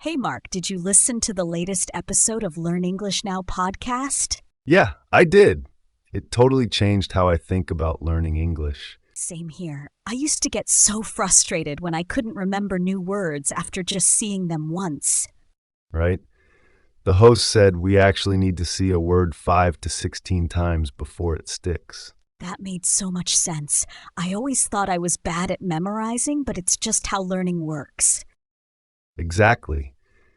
Hey Mark, did you listen to the latest episode of Learn English Now podcast? Yeah, I did. It totally changed how I think about learning English, Same here. I used to get so frustrated when I couldn't remember new words after just seeing them once. right? The host said we actually need to see a word 5 to 16 times before it sticks. That made so much sense. I always thought I was bad at memorizing, but it's just how learning works. Exactly.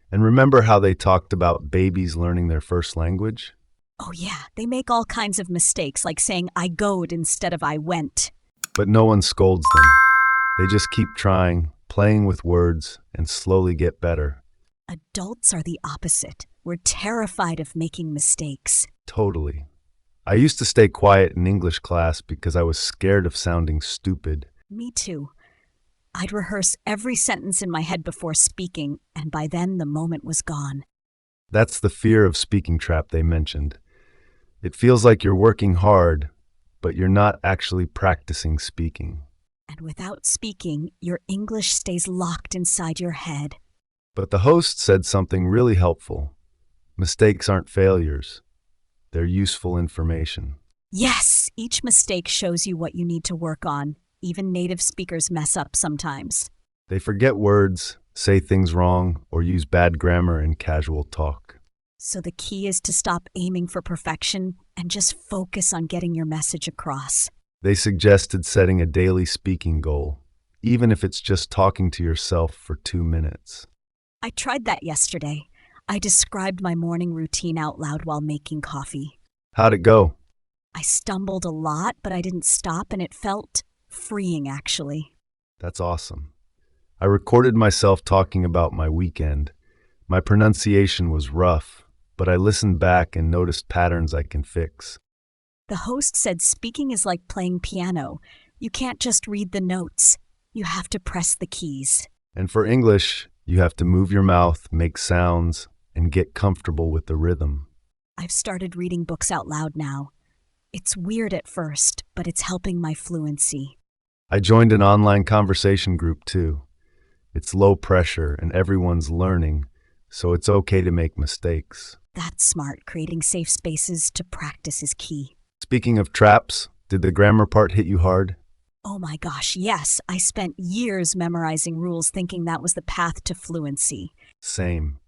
And remember how they talked about babies learning their first language? Oh yeah, they make all kinds of mistakes like saying I goed instead of I went. But no one scolds them. They just keep trying, playing with words, and slowly get better. Adults are the opposite. We're terrified of making mistakes. Totally. I used to stay quiet in English class because I was scared of sounding stupid. Me too. I'd rehearse every sentence in my head before speaking, and by then the moment was gone. That's the fear of speaking trap they mentioned. It feels like you're working hard, but you're not actually practicing speaking. And without speaking, your English stays locked inside your head. But the host said something really helpful. Mistakes aren't failures. They're useful information. Yes, each mistake shows you what you need to work on. Even native speakers mess up sometimes. They forget words, say things wrong, or use bad grammar in casual talk. So the key is to stop aiming for perfection and just focus on getting your message across. They suggested setting a daily speaking goal, even if it's just talking to yourself for 2 minutes. I tried that yesterday. I described my morning routine out loud while making coffee. How'd it go? I stumbled a lot, but I didn't stop, and it felt freeing, actually. That's awesome. I recorded myself talking about my weekend. My pronunciation was rough, but I listened back and noticed patterns I can fix. The host said speaking is like playing piano. You can't just read the notes. You have to press the keys. And for English, you have to move your mouth, make sounds, and get comfortable with the rhythm. I've started reading books out loud now. It's weird at first, but it's helping my fluency. I joined an online conversation group too. It's low pressure and everyone's learning, so it's okay to make mistakes. That's smart. Creating safe spaces to practice is key. Speaking of traps, did the grammar part hit you hard? Oh my gosh, yes. I spent years memorizing rules thinking that was the path to fluency. Same.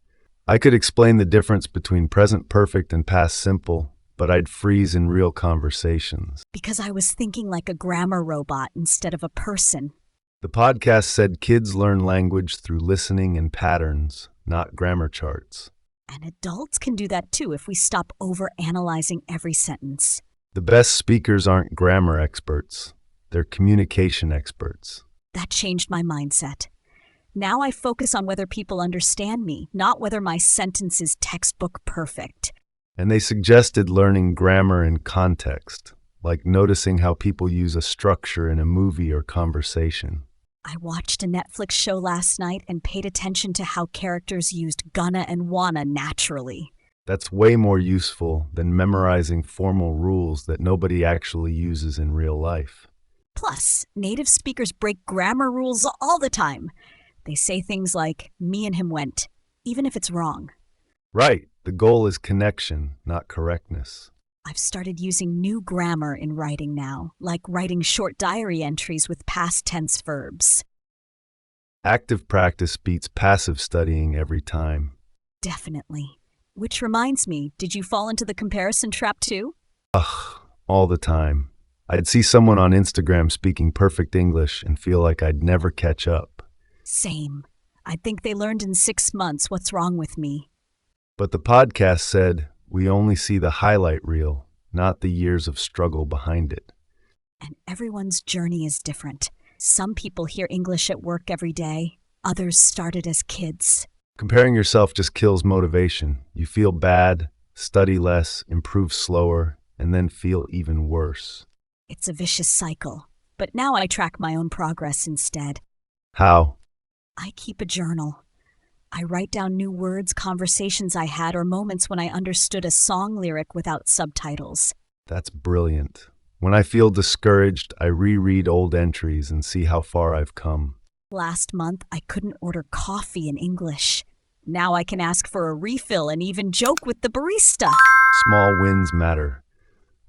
I could explain the difference between present perfect and past simple, but I'd freeze in real conversations. Because I was thinking like a grammar robot instead of a person. The podcast said kids learn language through listening and patterns, not grammar charts. And adults can do that too if we stop overanalyzing every sentence. The best speakers aren't grammar experts. They're communication experts. That changed my mindset. Now I focus on whether people understand me, not whether my sentence is textbook perfect. And they suggested learning grammar in context, like noticing how people use a structure in a movie or conversation. I watched a Netflix show last night and paid attention to how characters used gonna and wanna naturally. That's way more useful than memorizing formal rules that nobody actually uses in real life. Plus, native speakers break grammar rules all the time. They say things like, me and him went, even if it's wrong. Right. The goal is connection, not correctness. I've started using new grammar in writing now, like writing short diary entries with past tense verbs. Active practice beats passive studying every time. Definitely. Which reminds me, did you fall into the comparison trap too? Ugh, all the time. I'd see someone on Instagram speaking perfect English and feel like I'd never catch up. Same. I'd think they learned in 6 months. What's wrong with me? But the podcast said we only see the highlight reel, not the years of struggle behind it. And everyone's journey is different. Some people hear English at work every day. Others started as kids. Comparing yourself just kills motivation. You feel bad, study less, improve slower, and then feel even worse. It's a vicious cycle. But now I track my own progress instead. How? I keep a journal. I write down new words, conversations I had, or moments when I understood a song lyric without subtitles. That's brilliant. When I feel discouraged, I reread old entries and see how far I've come. Last month, I couldn't order coffee in English. Now I can ask for a refill and even joke with the barista. Small wins matter.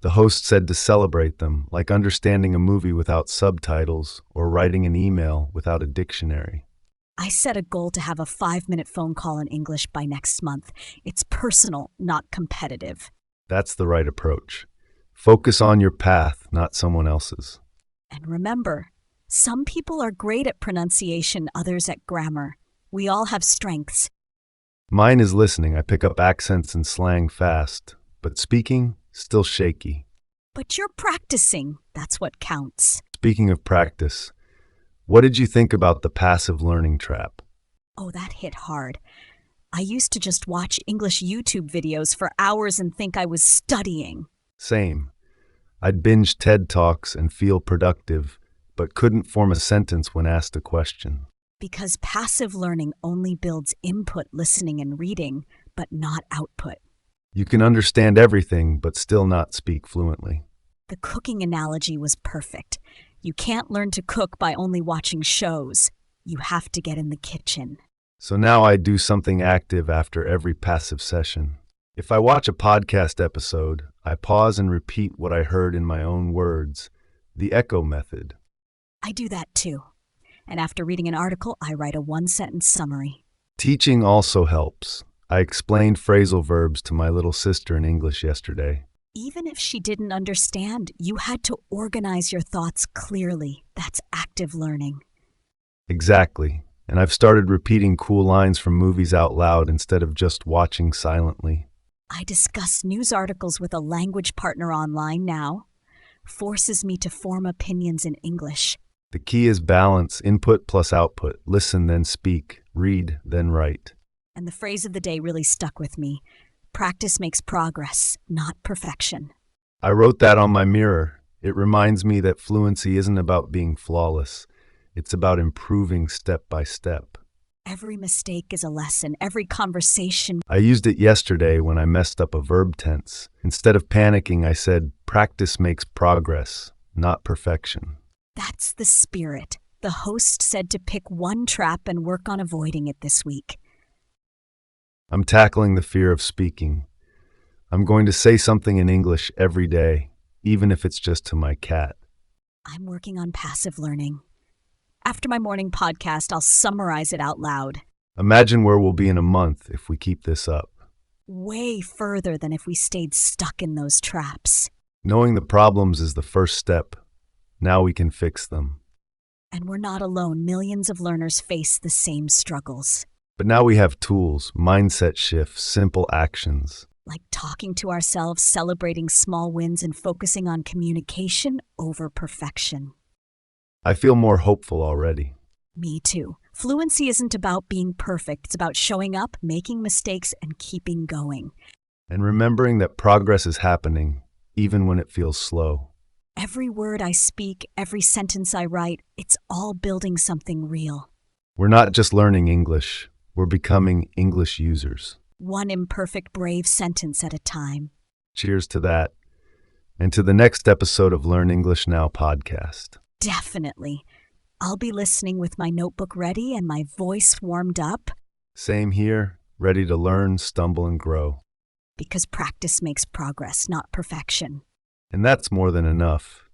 The host said to celebrate them, like understanding a movie without subtitles or writing an email without a dictionary. I set a goal to have a 5-minute phone call in English by next month. It's personal, not competitive. That's the right approach. Focus on your path, not someone else's. And remember, some people are great at pronunciation, others at grammar. We all have strengths. Mine is listening. I pick up accents and slang fast, but speaking, still shaky. But you're practicing. That's what counts. Speaking of practice, what did you think about the passive learning trap? Oh, that hit hard. I used to just watch English YouTube videos for hours and think I was studying. Same. I'd binge TED Talks and feel productive, but couldn't form a sentence when asked a question. Because passive learning only builds input, listening, and reading, but not output. You can understand everything, but still not speak fluently. The cooking analogy was perfect. You can't learn to cook by only watching shows. You have to get in the kitchen. So now I do something active after every passive session. If I watch a podcast episode, I pause and repeat what I heard in my own words, the echo method. I do that too. And after reading an article, I write a 1-sentence summary. Teaching also helps. I explained phrasal verbs to my little sister in English yesterday. Even if she didn't understand, you had to organize your thoughts clearly. That's active learning. Exactly. And I've started repeating cool lines from movies out loud instead of just watching silently. I discuss news articles with a language partner online now. Forces me to form opinions in English. The key is balance, input plus output. Listen, then speak. Read, then write. And the phrase of the day really stuck with me. Practice makes progress, not perfection. I wrote that on my mirror. It reminds me that fluency isn't about being flawless. It's about improving step by step. Every mistake is a lesson, every conversation. I used it yesterday when I messed up a verb tense. Instead of panicking, I said, practice makes progress, not perfection. That's the spirit. The host said to pick one trap and work on avoiding it this week. I'm tackling the fear of speaking. I'm going to say something in English every day, even if it's just to my cat. I'm working on passive learning. After my morning podcast, I'll summarize it out loud. Imagine where we'll be in a month if we keep this up. Way further than if we stayed stuck in those traps. Knowing the problems is the first step. Now we can fix them. And we're not alone. Millions of learners face the same struggles. But now we have tools, mindset shifts, simple actions. Like talking to ourselves, celebrating small wins, and focusing on communication over perfection. I feel more hopeful already. Me too. Fluency isn't about being perfect. It's about showing up, making mistakes, and keeping going. And remembering that progress is happening, even when it feels slow. Every word I speak, every sentence I write, it's all building something real. We're not just learning English. We're becoming English users. One imperfect, brave sentence at a time. Cheers to that. And to the next episode of Learn English Now podcast. Definitely. I'll be listening with my notebook ready and my voice warmed up. Same here, ready to learn, stumble, and grow. Because practice makes progress, not perfection. And that's more than enough.